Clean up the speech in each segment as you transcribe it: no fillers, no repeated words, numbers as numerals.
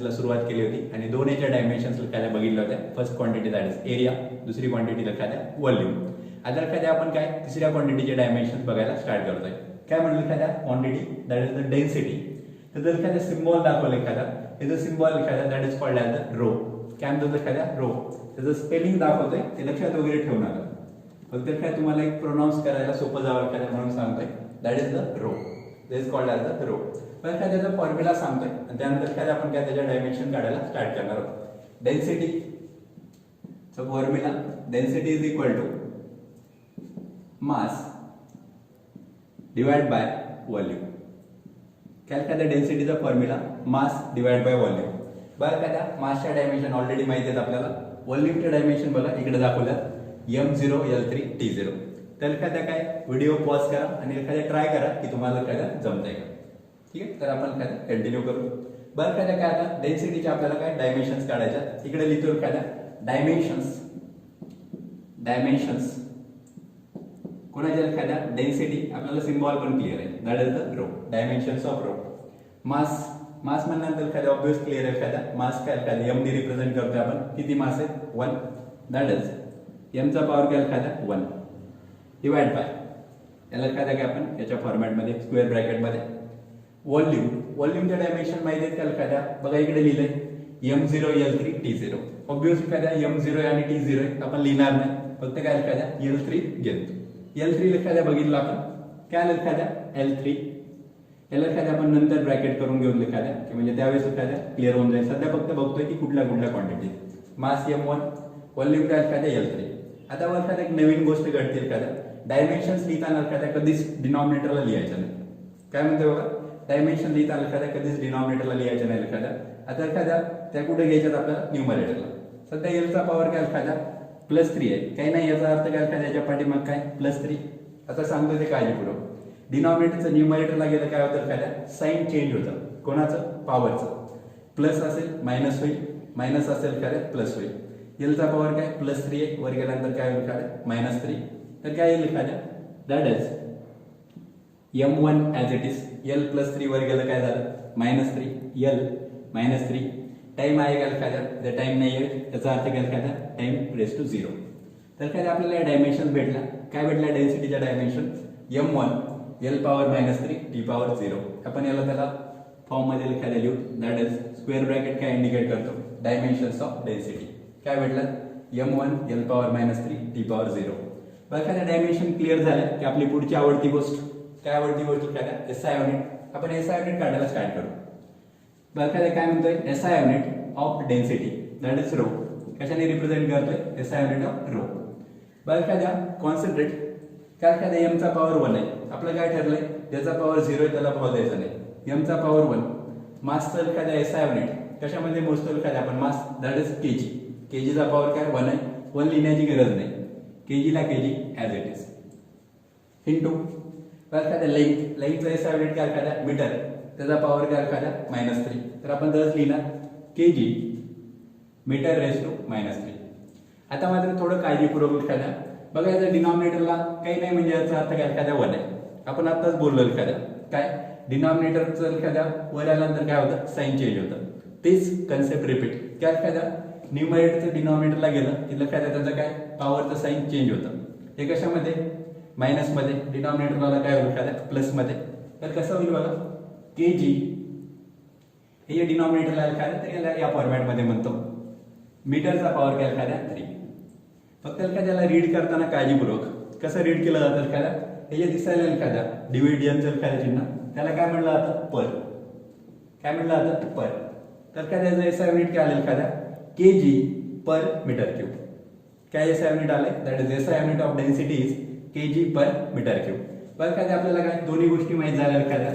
डायमेन्शन्सला सुरुवात केली होती आणि दोन याच्या डायमेन्शन्स एखाद्या बघितल्या होत्या. First quantity that is area, दुसरी क्वांटिटी एखाद्या व्हॉल्यूम. आता एखाद्या आपण काय तिसऱ्या क्वांटिटीचे डायमेन्शन्स बघायला स्टार्ट करतोय. काय म्हणलं एखाद्या quantity that is the density. तर जर एखादा सिम्बॉल दाखवलं एखादा, त्याचं सिम्बॉल एखादा that is called as the rho. काय म्हणतो एखाद्या रो, त्याचं स्पेलिंग दाखवतोय ते लक्षात वगैरे ठेवू नका. फक्त काय तुम्हाला एक प्रोनाऊन्स करायला सोपं जावं एखाद्या म्हणून सांगतोय that is the rho. That is called as the rho. पण एखाद्याचा फॉर्म्युला सांगतोय आणि त्यानंतर एखाद्या आपण काय त्याच्या डायमेन्शन काढायला स्टार्ट करणार आहोत. डेन्सिटी चा formula, density is equal to mass divide by volume. काय एखाद्या डेन्सिटीचा formula mass divide by volume. बरं एखाद्या मासच्या डायमेन्शन ऑलरेडी माहिती आहेत आपल्याला. व्हॉल्यूमचे डायमेन्शन बघा इकडे दाखवल्यात m0 l3 t0. तर एखाद्या काय व्हिडिओ पॉज करा आणि एखाद्या ट्राय करा की तुम्हाला एखाद्या जमतंय का. ठीक आहे, तर आपण एखाद्या कंटिन्यू करू. बरं एखाद्या काय आता डेन्सिटीचे आपल्याला काय डायमेन्शन्स काढायच्या. इकडे लिहितो एखाद्या डायमेन्शन्स. डायमेन्शन्स कोणाच्या एखाद्या डेन्सिटी आपल्याला सिम्बॉल पण क्लिअर आहे that is the rho. Dimensions of rho. Mass, mass म्हणल्यानंतर एखाद्या ऑब्वियस क्लिअर आहे एखाद्या मास काय एखाद्या m ने रिप्रेझेंट करतोय आपण. किती मास आहे 1. दॅट इज m चा पॉवर काय एखाद्या 1 डिवाइड बाय याला एखाद्या काय आपण याच्या फॉर्मॅटमध्ये स्क्वेअर ब्रॅकेटमध्ये. व्हॉल्यूम, व्हॉल्यूमच्या डायमेन्शन माहिती आहेत का एखाद्या बघा इकडे लिहिलंय m0 l3 t0. ऑब्वियस एखाद्या m0 आणि t0 आपण लिहिणार नाही, फक्त काय एखाद्या l3 घेतो. l3 एखाद्या बघितलं आपण काय एखाद्या l3. याला एखाद्या आपण नंतर ब्रॅकेट करून घेऊन एखाद्या की म्हणजे त्यावेळेस एखाद्या क्लिअर होऊन जाईल. सध्या फक्त बघतोय की कुठल्या कुठल्या क्वांटिटी. मास m1, व्हॉल्यूम काय एखाद्या l3. आता वर एखाद्या एक नवीन गोष्ट घडते एखाद्या डायमेन्शन्स लिहिताना एखाद्या कधीच डिनॉमिनेटरला लिहायचं नाही. काय म्हणते बघा डायमेन्शन लिहिताना एखाद्या कधीच डिनॉमिनेटरला लिहायचं नाही एखाद्या. आता एखाद्या त्या कुठे घ्यायच्यात आपल्याला न्यूमरेटरला. सध्या एलचा पॉवर काय एखाद्या +3 आहे. काही नाही याचा अर्थ काय एखाद्या याच्या पाठीमाग काय +3. आता सांगतो ते काळजीपूर्वक. डिनॉमिनेटरचं न्यूमरेटरला गेलं काय होतं एखाद्या साइन चेंज होतं. कोणाचं पॉवरचं. प्लस असेल मायनस होईल, मायनस असेल एखाद्या प्लस होईल. एलचा पॉवर काय +3 आहे, वर गेल्यानंतर काय होईल एखाद्या -3. तर काय येईल एखाद्या that is m1 as it is. l +3 वर गेलं काय झालं -3. l -3. टाइम आहे का एखाद्या जर टाइम नाही आहे त्याचा अर्थ काय एखाद्या टाइम रेस टू 0. तर काय आपल्याला डायमेन्शन भेटला. काय भेटला डेन्सिटीच्या dimension m1 l power -3 t power 0. आपण याला त्याला फॉर्म मध्ये लिहायला लिहू दॅट इज स्क्वेअर ब्रॅकेट काय इंडिकेट करतो डायमेन्शन्स ऑफ डेन्सिटी. काय भेटलं m1 l power -3 t power 0. बघा डायमेन्शन क्लिअर झालं की आपली पुढची आवडती गोष्ट काय आवडती गोष्ट काय SI युनिट. आपण SI युनिट काढायला स्टार्ट करू. बघा काय म्हणतोय SI unit of density that is rho. कशाने रिप्रेझेंट करतोय SI युनिट ऑफ रो. बघा द्या कॉन्सन्ट्रेट काय एखाद्या m चा पॉवर 1 आहे. आपलं काय ठरलंय ज्याचा पॉवर 0 आहे त्याला पॉवर द्यायचा नाही. m चा पॉवर 1. मासचं एखाद्या SI युनिट कशामध्ये मोजतो एखाद्या आपण मास दॅट इज kg. kg चा पॉवर काय 1 आहे. 1 लिहिण्याची गरज नाही. kg ला kg as it is. Into एखाद्या लेंथ, लेंथचा SI युनिट काय एखाद्या मीटर, त्याचा पॉवर काय एखाद्या -3. तर आपण तसंच लिहिणार kg मीटर रेस टू -3. आता मात्र थोडं काळजीपूर्वक एखाद्या बघा याचा डिनॉमिनेटरला काही नाही म्हणजे याचा अर्थ काय एखाद्या 1 आहे. आपण आताच बोललो एखाद्या काय डिनॉमिनेटरचं एखाद्या वर आल्यानंतर काय होतं साइन चेंज होतं. तेच कन्सेप्ट रिपीट. काय एखाद्या न्यूमरेटरचं डिनॉमिनेटरला गेलं की एखाद्या त्याचं काय पॉवरचं साइन चेंज होतं. हे कशामध्ये मायनसमध्ये. डिनॉमिनेटरला काय होईल एखाद्या प्लसमध्ये. तर कसं होईल बघा kg हे डिनॉमिनेटरला एखाद्या तर याला या फॉर्मॅटमध्ये म्हणतो मीटरचा पॉवर काय एखाद्या 3. फक्त एखाद्याला रीड करताना काळजीपूर्वक कसं रीड केलं जातं एखाद्या हे जे दिसायला एखाद्या डिव्हिजनचं एखाद्या चिन्ह त्याला काय म्हणलं जातं पर. काय म्हणलं जातं पर. तर एखाद्याचं SI युनिट काय आलं एखाद्या kg पर मीटर क्यूब. काय SI unit that is is SI unit of density is kg per metre cube. बघा एखाद्या आपल्याला काय दोन्ही गोष्टी माहित झाल्या एखाद्या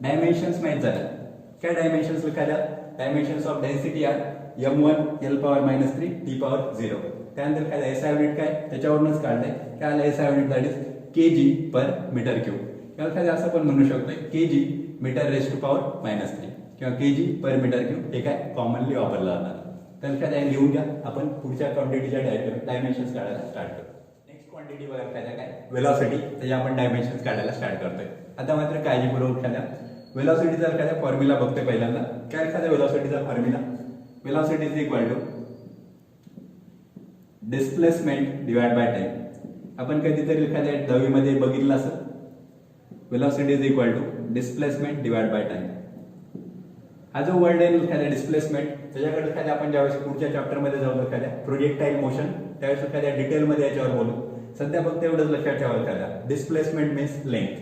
डायमेन्शन्स माहित झाल्या. काय डायमेन्शन्स एखाद्या dimensions of density are m1 l power -3 t power 0. त्यानंतर काय SI युनिट काय त्याच्यावरूनच काढलंय काय आलं SI unit that is kg per metre cube. किंवा एखाद्या असं पण म्हणू शकतोय kg metre raise to power -3 किंवा kg पर मीटर क्यूब हे काय कॉमनली वापरलं जाणार. तर एखाद्या लिहून घ्या. आपण पुढच्या क्वांटिटीच्या डायमेन्शन्स काढायला स्टार्ट करू. नेक्स्ट क्वांटिटी बघा एखाद्या काय वेलॉसिटी त्याच्या आपण डायमेन्शन्स काढायला स्टार्ट करतोय. आता मात्र काळजीपूर्वक एखाद्या वेलॉसिटीचा एखादा फॉर्म्युला बघतोय पहिल्यांदा. काय एखादा वेलॉसिटीचा formula? Velocity is equal to displacement divide by time. आपण कधीतरी एखाद्या 10वी मध्ये बघितलं असेल. Velocity is equal to displacement divide by time. हा जो वर्ड आहे एखाद्या डिस्प्लेसमेंट, त्याच्याकडे एखाद्या आपण ज्यावेळेस पुढच्या चॅप्टर मध्ये जाऊ एखाद्या प्रोजेक्टाईल मोशन, त्यावेळेस एखाद्या डिटेल मध्ये याच्यावर बोलू. सध्या फक्त एवढंच लक्षात ठेवायला एखाद्या डिस्प्लेसमेंट मीन्स लेंथ.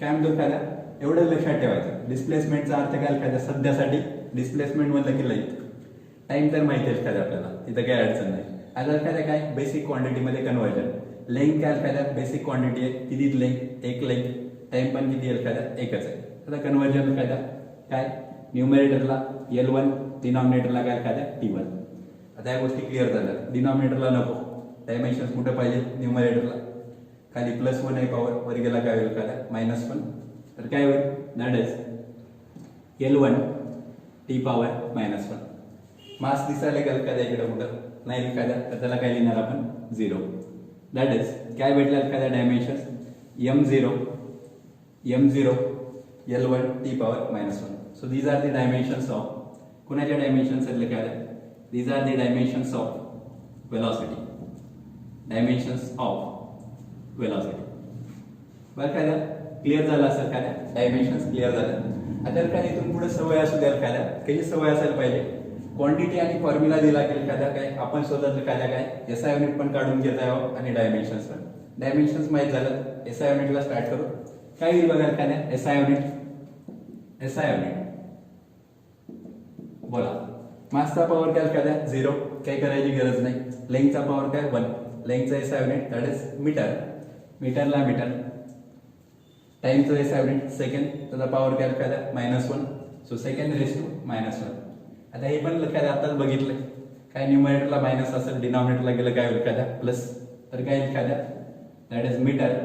काय म्हणतो एखाद्या एवढंच लक्षात ठेवायचं. डिस्प्लेसमेंटचा अर्थ काय एखाद्या सध्यासाठी डिस्प्लेसमेंट म्हणलं की लेंथ. टाइम तर माहिती आहे एखाद्या आपल्याला, तिथं काही अडचण नाही. आता एखाद्या काय बेसिक क्वांटिटी मध्ये कन्व्हर्जन. लेंथ काय एखाद्या बेसिक क्वांटिटी आहे, किती लेंथ? एक लेंथ. टाइम पण किती आहे एखाद्या? एकच आहे. आता कन्व्हर्जन एखाद्या काय न्यूमरेटरला L1, डिनॉमिनेटरला काय एखाद्या T1. आता या गोष्टी क्लिअर झाल्या. डिनॉमिनेटरला नको, डायमेन्शन कुठं पाहिजे? न्यूमरेटरला. खाली +1 आहे पॉवर, वर गेला काय होईल एखाद्या -1. तर काय होईल? That is L1 T power -1. मास दिसायला गेलं एखाद्या इकडे कुठं नाही एखाद्या, तर त्याला काय लिहिणार आपण? 0. दॅट इज काय भेटलं एखाद्या dimension? M0 L1 T power -1. So these are the dimensions of कुणाच्या डायमेन्शन्स आहेत काय? These are the dimensions of velocity. Dimensions of velocity. बरं काय क्लिअर झालं असेल काय? डायमेन्शन्स क्लिअर झालं. आता काय इथून पुढे सवय असू द्या काय? काही सवय असायला पाहिजे. क्वांटिटी आणि फॉर्म्युला दिला की एखाद्या काय आपण स्वतःच एखाद्या काय SI युनिट पण काढून घेत आहे आणि डायमेन्शन्स पण. डायमेन्शन्स माहित झालं. SI युनिटला स्टार्ट करू. काय येईल बघा एखाद्या SI युनिट? SI युनिट बोला. मासचा पॉवर काय एखाद्या 0, काही करायची गरज नाही. लेंथचा पॉवर काय 1. लेंथचा SI unit that is metre. मीटरला मीटर. टाइमचा SI युनिट सेकंड, त्याचा पॉवर काय एखाद्या -1. So second raise to -1. आता हे पण एखाद्या आताच बघितलंय. काय न्यूमरेटरला मायनस असेल, डिनॉमिनेटरला गेलं काय होईल एखाद्या प्लस. तर काय एखाद्या that is metre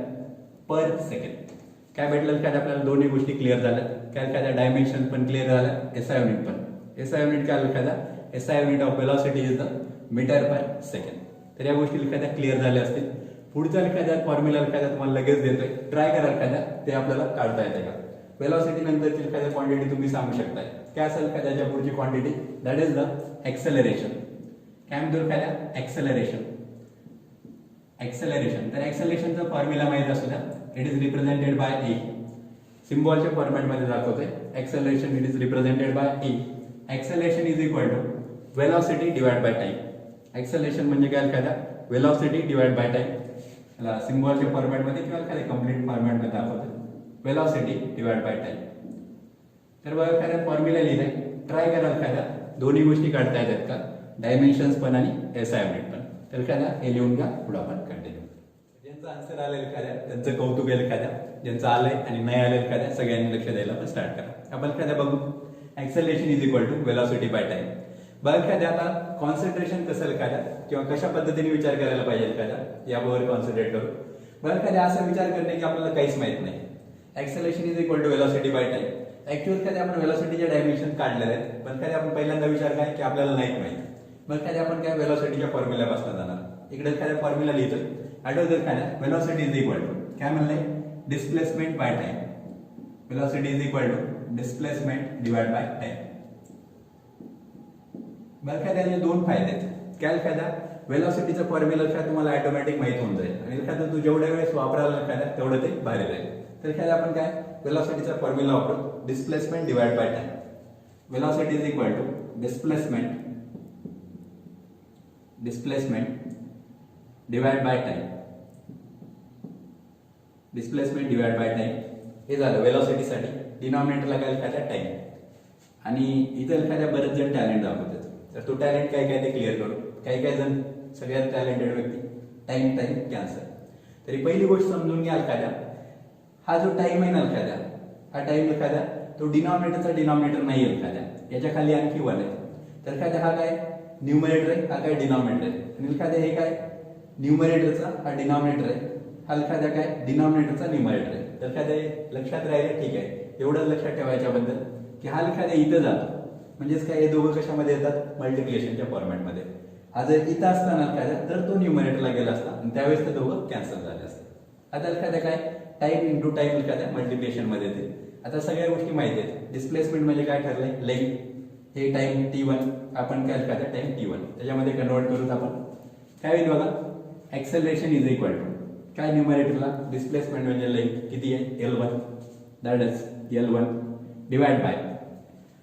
per second. काय भेटलं एखाद्या आपल्याला दोन्ही गोष्टी क्लिअर झाल्या. काय एखाद्या डायमेन्शन पण क्लिअर झाल्या, SI युनिट पण. SI युनिट काय एखादा? SI unit of velocity is the metre per second. तर या गोष्टी एखाद्या क्लिअर झाल्या असतील. पुढचा एखाद्या फॉर्म्युला एखाद्या तुम्हाला लगेच देतोय, ट्राय करा एखाद्या ते आपल्याला काढता येते का. वेलॉसिटी नंतरची एखाद्या क्वांटिटी तुम्ही सांगू शकताय. काय असेल एखाद्याच्या पुढची quantity? That is the acceleration. काय म्हणतो एखाद्या? एक्सेलरेशन. एक्सेलरेशन. तर एक्सेलरेशनचा फॉर्म्युला माहित असू द्या. It is represented by E. सिम्बॉलच्या फॉर्मॅट मध्ये दाखवतोय. Acceleration it is represented by E. Acceleration is equal to velocity divide by time. Acceleration म्हणजे काय एखाद्या? Velocity divide by time. याला सिम्बॉलच्या फॉर्मॅट मध्ये किंवा एखाद्या कंप्लीट फॉर्मॅट मध्ये दाखवतोय. Velocity divide by time. तर बघा एखाद्या फॉर्म्युला लिहिलाय. ट्राय करा एखाद्या दोन्ही गोष्टी काढता येतात का? डायमेन्शन्स पण आणि SI युनिट पण. तर एखाद्या हे लिहून घ्या. पुढे आपण कंटिन्यू. ज्यांचं आन्सर आलेलं एखाद्या त्यांचं कौतुक आहे एखाद्या. ज्यांचं आलंय आणि नाही आलं एखाद्या सगळ्यांनी लक्ष द्यायला पण स्टार्ट करा. आपण एखाद्या बघू. Acceleration is equal to velocity by time. बघा एखाद्या आता कॉन्सन्ट्रेशन कसं एखाद्या किंवा कशा पद्धतीने विचार करायला पाहिजे एखाद्या यावर कॉन्सन्ट्रेट करू. बघा एखाद्या असा विचार करणे की आपल्याला काहीच माहित नाही. Acceleration is equal to velocity by time. Actually कधी आपण वेलॉसिटीचे डायमेन्शन काढलेले आहेत, पण कधी आपण पहिल्यांदा विचार काय की आपल्याला नाहीत माहित. मग कधी आपण काय वेलॉसिटीच्या फॉर्म्युल्यापासून जाणार. इकडे एखाद्या फॉर्म्युला लिहितोय. आठवतं एखाद्या वेलॉसिटी इज इक्वल टू काय म्हणलंय? Displacement by time. Velocity is equal to displacement divide by time. बरं काय त्याचे दोन फायदे आहेत. काय एखादा वेलॉसिटीचा फॉर्म्युला काय तुम्हाला ऑटोमॅटिक माहित होऊन जाईल आणि एखादं तू जेवढ्या वेळेस वापरायला एखाद्या तेवढं ते भारी राहील. तर एखाद्या आपण काय वेलॉसिटीचा फॉर्म्युला वापरू. Displacement divide by time. Velocity is equal to displacement divide by time. Displacement divide by time हे झालं वेलॉसिटीसाठी. डिनॉमिनेटरला काय एखाद्या टाइम. आणि इथं एखाद्या बरेच जण टॅलेंट दाखवतात. तर तो टॅलेंट काय काय ते क्लिअर करू. काही काही जण सगळ्यात टॅलेंटेड व्यक्ती टाइम कॅन्सर. तरी पहिली गोष्ट समजून घ्या एखाद्या हा जो टाइम आहे ना एखाद्या हा टाइम एखाद्या तो डिनॉमिनेटरचा डिनॉमिनेटर नाही आहे एखाद्या याच्या खाली आणखी 1 आहे. तर एखाद्या हा काय न्यूमरेटर आहे हा काय डिनॉमिनेटर आहे. आणि एखाद्या हे काय न्यूमरेटरचा हा डिनॉमिनेटर आहे. हा एखाद्या काय डिनॉमिनेटरचा न्यूमरेटर आहे. तर एखाद्या लक्षात राहिलं ठीक आहे. एवढंच लक्षात ठेवायच्याबद्दल की हा एखाद्या इथं जातो. म्हणजेच काय हे दोघं कशामध्ये येतात मल्टिप्लिकेशनच्या फॉर्मॅटमध्ये. हा जर इथं असताना एखाद्या तर तो न्यूमरेटरला गेला असता आणि त्यावेळेस ते दोघं कॅन्सल झाले असते. आता एखाद्या काय टाइम इंटू टाइम एखाद्या मल्टिप्लिकेशन मध्ये येते. आता सगळ्या गोष्टी माहिती आहेत. डिस्प्लेसमेंट म्हणजे काय ठरलंय, लेंथ, हे टाइम t1 आपण काय लिहिला टाइम t1, त्याच्यामध्ये कन्वर्ट करून आपण काय होईल बघा, एक्सेलरेशन इज इक्वल टू काय न्यूमरेटरला डिस्प्लेसमेंट म्हणजे लेंथ किती आहे L1, that is L1 divide by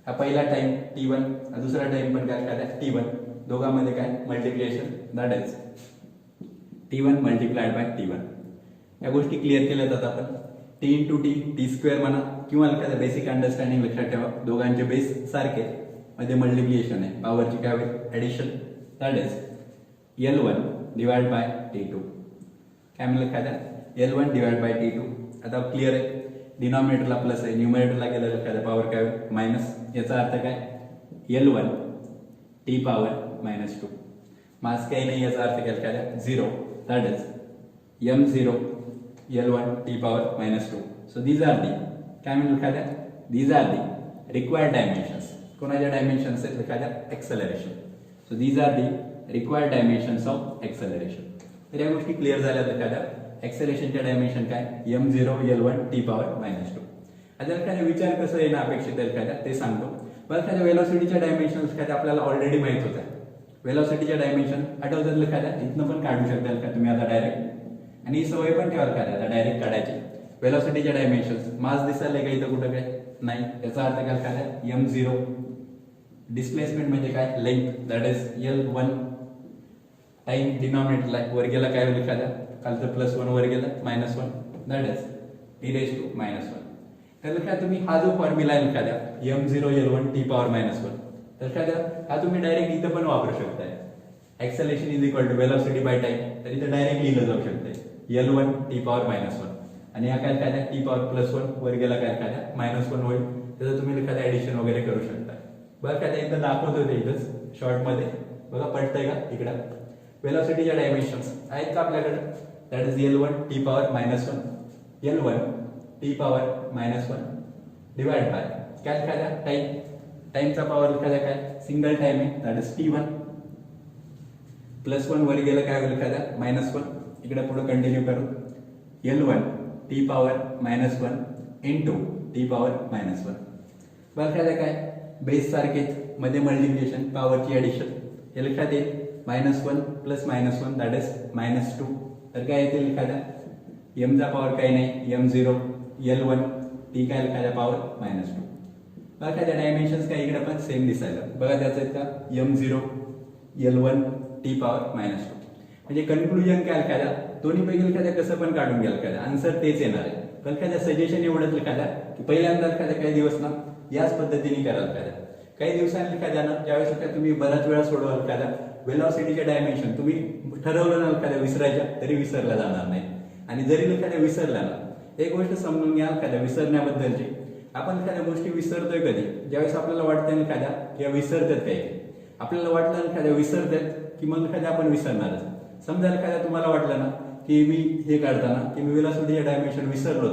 हा पहिला टाइम t1, दुसरा टाइम पण काय लिहिला t1, दोघांमध्ये काय multiplication, that is t1 multiplied by t1. या गोष्टी क्लिअर केल्या जातात आपण t into T, T square म्हणा किंवा एखादा बेसिक अंडरस्टँडिंग लक्षात ठेवा, दोघांचे बेस सारखे, मध्ये मल्टिप्लिकेशन आहे, पॉवरची काय होईल addition, that is L1 divide by t2. काय म्हणलं एखादा L1 डिवाइड बाय t2. आता क्लिअर आहे, डिनॉमिनेटरला प्लस आहे, न्यूमरेटरला गेलं एखाद्या पॉवर काय होईल मायनस, याचा अर्थ काय L1 t पॉवर -2. मास काही नाही, याचा अर्थ काय एखाद्या 0, that is m0 L1 t power -2. So these are the काय म्हणलं एखाद्या, these are the required dimensions. कोणाच्या डायमेन्शन्स आहेत एखाद्या acceleration. So these are the required dimensions of acceleration. तर या गोष्टी क्लिअर झाल्या एखाद्या एक्सेलरेशनच्या डायमेन्शन काय m0 L1 t power -2. आता एखाद्या विचार कसं येणं अपेक्षित आहे एखाद्या ते सांगतो. बरं, एखाद्या वेलोसिटीच्या डायमेन्शन्स एखाद्या आपल्याला ऑलरेडी माहित होत्या. वेलोसिटीच्या डायमेन्शन आठवतात एखाद्या, इथनं पण काढू शकता का तुम्ही आता डायरेक्ट, आणि ही सवय पण ठेवाल का आता डायरेक्ट काढायची. वेलोसिटीच्या डायमेन्शन्स मास दिसायला का इथं कुठं काय नाही, याचा अर्थ काय काय m0 डिस्प्लेसमेंट म्हणजे काय length, that is L1 time डिनॉमिनेटरला वर गेला काय होईल एखाद्या, खालचं +1 वर गेलं -1, दॅट इज e⁻⁻1. तर काय तुम्ही हा जो फॉर्म्युला आहे एखाद्या m0 L1 t power -1, तर एखाद्या हा तुम्ही डायरेक्ट इथं पण वापरू शकताय. Acceleration is equal to velocity by time, तर इथं डायरेक्ट लिहिलं जाऊ शकते L1 t power -1, आणि हा काय एखाद्या t power +1 वर गेला काय एखाद्या -1 होईल, त्याचं तुम्ही एखाद्या ऍडिशन वगैरे करू शकता. बघा काय इथं दाखवतो ते इथंच शॉर्ट मध्ये बघा, पडतंय का इकडं वेलोसिटीच्या डायमेन्शन्स आहेत का आपल्याकडे, that is L1 t power -1 L1 t power -1 divide by काय एखाद्या टाइम, टाइमचा पॉवर एखाद्या काय सिंगल टाइम आहे, दॅट इज t1 +1 वर गेलं काय होईल एखाद्या -1, इकडे पुढे कंटिन्यू करू L1 t power -1 into t power -1. बरं एखाद्या काय बेस सारखेच, मध्ये मल्टिप्लिकेशन पॉवरची ऍडिशन, हे लक्षात येईल -1 + -1 दॅट इज -2. तर काय येते एखाद्या m चा पॉवर काही नाही m0 L1 t काय एखाद्या पॉवर -2. बघा एखाद्या डायमेन्शन्स काय इकडे पण सेम दिसायला, बघा त्याचं आहेत का m0 L1 t power -2. म्हणजे कन्क्लुजन काय एखाद्या दोन्ही पैकी एखाद्या कसं पण काढून घ्याल एखाद्या आन्सर तेच येणार आहे. पण एखाद्या सजेशन एवढंच एखाद्या की पहिल्यांदा एखाद्या काही दिवस ना याच पद्धतीने कराल एखाद्या, काही दिवसांनी एखाद्या ना ज्यावेळेस एखाद्या तुम्ही बराच वेळा सोडवाल एखाद्या वेलोसिटीचे डायमेन्शन तुम्ही ठरवलं ना एखाद्या विसरायच्या तरी विसरला जाणार नाही. आणि जरी एखाद्या विसरला ना, एक गोष्ट समजून घ्या एखाद्या विसरण्याबद्दलची, आपण एखाद्या गोष्टी विसरतोय कधी, ज्यावेळेस आपल्याला वाटतं एखाद्या किंवा विसरतात काही, आपल्याला वाटलं एखाद्या विसरतात की मग एखाद्या आपण विसरणारच. समजा एखाद्या तुम्हाला वाटलं ना की मी हे काढताना की मी वेलोसिटीचे डायमेन्शन विसरलो,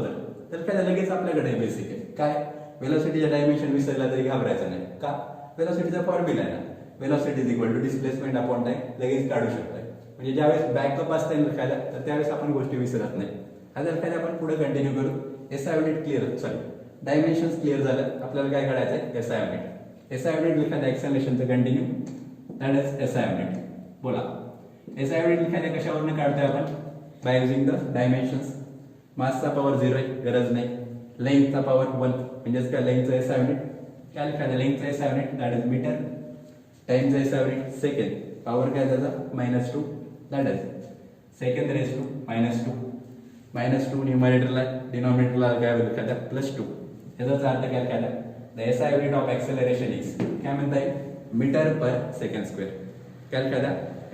तर एखाद्या लगेच आपल्याकडे बेसिक आहे काय वेलोसिटीचे डायमेन्शन विसरला तरी घाबरायचं नाही. का वेलोसिटीचा फॉर्म्युला आहे ना, velocity is equal to displacement upon time, लगेच काढू शकताय. म्हणजे ज्यावेळेस बॅकअप असता येईल एखाद्या, तर त्यावेळेस आपण गोष्टी विसरत नाही. आता एखाद्या आपण पुढे कंटिन्यू करू. SI unit clear, sorry dimensions clear झालं, आपल्याला काय काढायचं SI युनिट. SI युनिट एखाद्या एक्सेलरेशनचं continue, that is SI unit. बोला SI युनिट एखाद्या कशावरून काढतोय आपण, बाय युजिंग द डायमेन्शन्स. मासचा पॉवर 0 आहे, गरज नाही. लेंथचा पॉवर 1 म्हणजेच काय लेंथचा SI युनिट, काय एखाद्या लेंथचा SI unit that is metre, टाइमचा SI युनिट सेकंड, पॉवर काय त्याचा -2 that is second raise to -2 न्यूमरेटरला डिनॉमिनेटरला काय होईल एखाद्या +2. याचा अर्थ काय एखाद्या the SI unit of acceleration is काय म्हणता येईल मीटर पर सेकंड स्क्वेअर. काय एखाद्या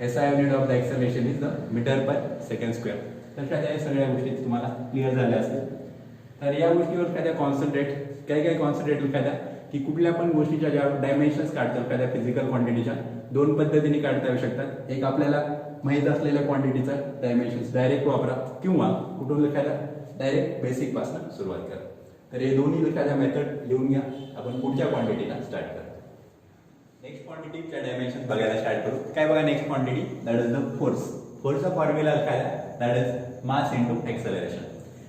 SI unit of the acceleration is the metre per second square. तर एखाद्या या सगळ्या गोष्टी तुम्हाला क्लिअर झाल्या असतील. तर या गोष्टीवर एखाद्या कॉन्सन्ट्रेट, काय कॉन्सन्ट्रेट एखाद्या की कुठल्या पण गोष्टीच्या ज्या डायमेन्शन्स काढतात एखाद्या फिजिकल क्वांटिटीच्या, दोन पद्धतीने काढता येऊ शकतात. एक आपल्याला माहित असलेल्या क्वांटिटीचा डायमेन्शन्स डायरेक्ट वापरा, किंवा कुठून एखाद्या डायरेक्ट बेसिक पासून सुरुवात करा. तर हे दोन्ही एखाद्या मेथड लिहून घ्या. आपण पुढच्या क्वांटिटीला स्टार्ट करू. नेक्स्ट क्वांटिटीच्या डायमेन्शन बघायला स्टार्ट करू. काय बघा next quantity that is the force. फोर्सचा फॉर्म्युला काय that is mass into acceleration.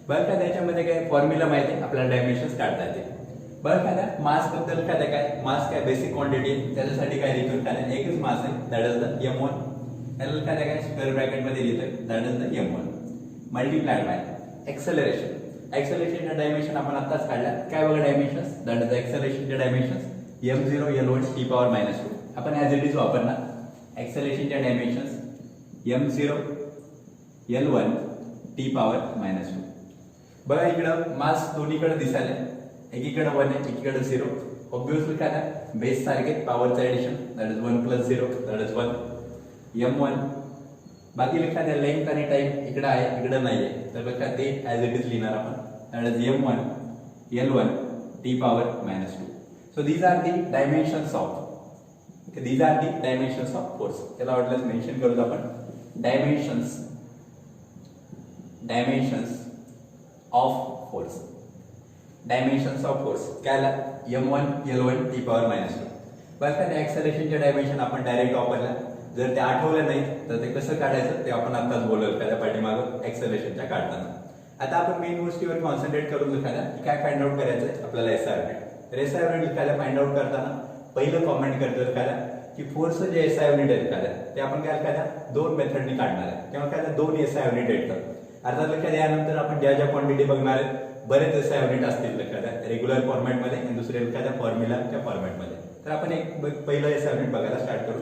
बरं का त्याच्यामध्ये काय फॉर्म्युला माहिती आहे, आपल्याला डायमेन्शन्स काढता येते. बरं का मास बद्दल काय मास काय बेसिक क्वांटिटी, त्याच्यासाठी काय लिहितो काय एकच मास आहे, दॅट इज द m1. त्याला काय स्क्वेअर ब्रॅकेट मध्ये लिहितोय, that is the m1 multiplied by acceleration. एक्सेलरेशनचा डायमेन्शन आपण आताच काढला. काय बघा डायमेन्शन्स, दॅट इज द एक्सेलरेशनचे dimensions m0 l1 t power -2. आपण ॲज इट इज वापरणार एक्सेलरेशनच्या dimensions m0 l1 t power -2. बघा इकडं मास दोन्हीकडे दिसायला, एकीकडे 1 आहे एकीकडे 0. ऑब्वियसली काय आहे बेस सारखे पॉवरचं addition, that is 1 + 0 that is 1 m1. बाकी लक्षात द्या लेंथ आणि टाइम इकडे आहे इकडे नाहीये, तर बघा ते ॲज इट इज लिहिणार आपण, that is m1 l1 t power -2. So these are the dimensions of these are the dimensions of force. त्याला वाटल्यास मेन्शन करू आपण dimensions of force. dimensions of force काय आला m1 l1 t पॉवर -2. बस का एक्सेलरेशनचे dimension आपण डायरेक्ट वापरला. जर ते आठवलं नाही तर ते कसं काढायचं ते आपण आताच बोललो त्या पाठीमागं एक्सेलरेशनच्या काढताना. आता आपण मेन गोष्टीवर कॉन्सन्ट्रेट करून लिखायला काय फाइंड आउट करायचं आपल्याला SI युनिट. SI युनिट लिखायला फाइंड आउट करताना पहिलं कॉमेंट करतो काय की फोर्स जे SI युनिट आहेत काय ते आपण काय दोन मेथडनी काढणार आहे, किंवा काय दोन SI युनिट येतात. अर्थात लक्षात यानंतर आपण ज्या ज्या क्वांटिटी बघणार आहेत बरेच SI युनिट असतील लक्षात रेग्युलर फॉर्मॅट मध्ये आणि दुसरे एखाद्या फॉर्म्युलाच्या फॉर्मॅट मध्ये. तर आपण एक पहिलं SI युनिट बघायला स्टार्ट करू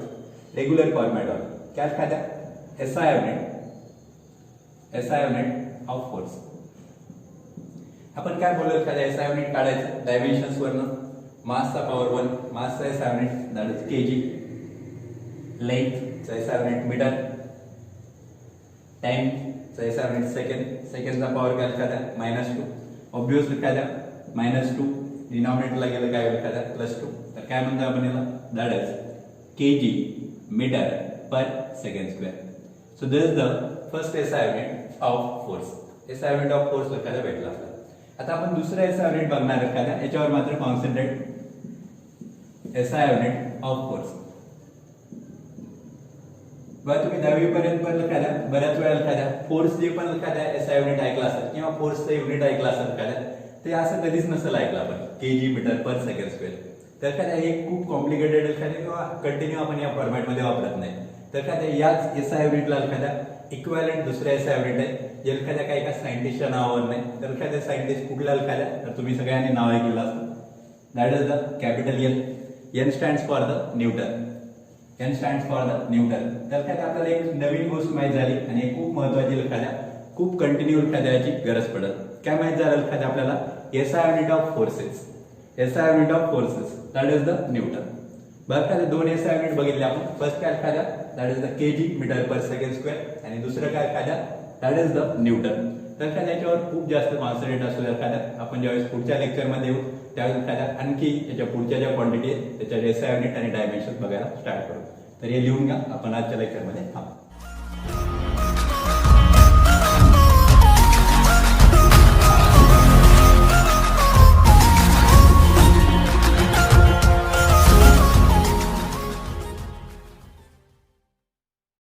रेग्युलर फॉर्मॅटवर. काय एखाद्या SI युनिट ऑफ फोर्स. आपण काय बोललो एखाद्या SI युनिट काढायचं डायमेन्शन्स वरनं. मासचा पॉवर 1 मासचा SI unit that is kg, लेंथचा SI युनिट मीटर, टाइमचा SI युनिट सेकंड, सेकंडचा पॉवर काय एखाद्या -2. ऑब्वियसली एखाद्या -2 डिनॉमिनेटरला गेलं काय एखाद्या +2. तर काय म्हणतो आपण याला that is kg metre per second square. So this is the first SI unit of force. SI unit of force एखाद्या भेटला आपल्याला. आता आपण दुसरा SI युनिट बघणार एखाद्या, याच्यावर मात्र concentrate. SI unit of force. बरं तुम्ही 10वी पर्यंत पण एखाद्या बऱ्याच वेळा एखाद्या फोर्स जे पण एखाद्या SI युनिट ऐकला असेल किंवा फोर्सचं युनिट ऐकला असेल एखाद्या, ते असं कधीच नसेल ऐकलं आपण kg metre per second square. तर एखाद्या एक खूप कॉम्प्लिकेटेड एखाद्या किंवा कंटिन्यू आपण या फॉर्मॅटमध्ये वापरत नाही. तर एखाद्या याच SI युनिटला एखाद्या इक्विव्हॅलंट दुसऱ्या SI युनिट आहे जे एखाद्या काही एका सायंटिस्टच्या नावावर नाही. तर एखाद्या सायंटिस्ट कुठला एखाद्या तर तुम्ही सगळ्यांनी नाव ऐकलं असतं. That is the capital N. N stands for the Newton. N stands for the Newton. तर काय आपल्याला एक नवीन गोष्ट माहित झाली आणि खूप महत्वाची एखाद्या खूप कंटिन्यू एखाद्याची गरज पडत. काय माहित झालं एखाद्या आपल्याला SI unit of forces. SI unit of forces that is the Newton. बरं का दोन SI युनिट बघितले आपण. फर्स्ट काय एखाद्या that is the kg metre per second square आणि दुसरं काय एखाद्या दॅट इज द न्यूटन. तर काय त्याच्यावर खूप जास्त कॉन्सन्ट्रेट असतो एखाद्या. आपण ज्यावेळेस पुढच्या लेक्चरमध्ये येऊ त्यावेळेस एखाद्या आणखी याच्या पुढच्या ज्या क्वांटिटी आहेत त्याच्या SI युनिट आणि डायमेन्शन बघायला स्टार्ट करू. तर हे लिहून घ्या आपण आजच्या लेक्चरमध्ये.